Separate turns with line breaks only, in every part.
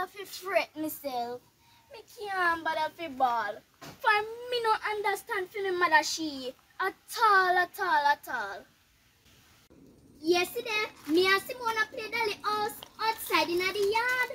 bother fi fret myself. Me can't bother fi ball. For me no understand fi me mother she at all. Yesterday, me and Simona play dolly house outside in the yard.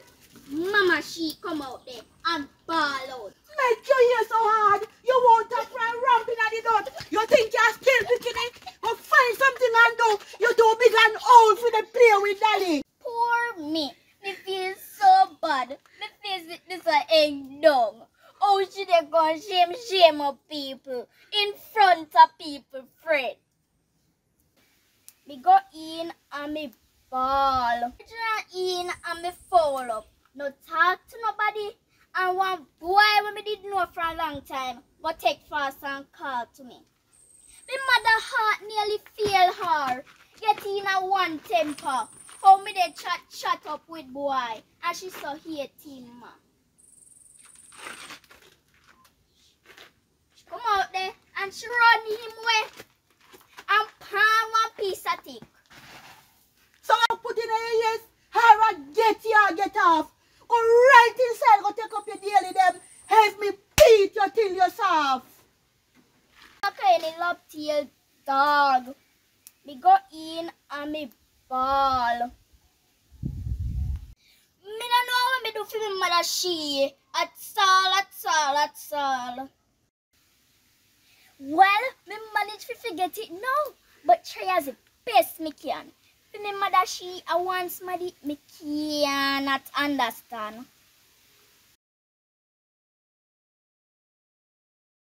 Mama she come out there and ball out.
Make you hear so hard. You won't have fry ramping at the dot. You think you're still picking it? Go find something and do. You do big and old for the play with daddy.
Poor me. Me feel so bad. Me face with this egg down. Oh, she dey go shame of people in front of people, Fred. Me go in and me ball. Me draw in and me fall up. No talk to nobody. And one boy when me didn't know for a long time go take fast and call to me. Me mother heart nearly fail her. Get in a one temper. How me dey chat up with boy. And she so hate him. She come out there and she run him away. And pan one piece of thick.
So I put in your ears. Her get here, get off. Go right inside, go take up your daily them. Have me beat you till you're soft.
Okay, any love tail dog. Me go in and me ball. Me don't know what me do for me mother she. At all. Well, me manage to forget it now. But try as the best me can. For me mother she, I want somebody me cannot understand.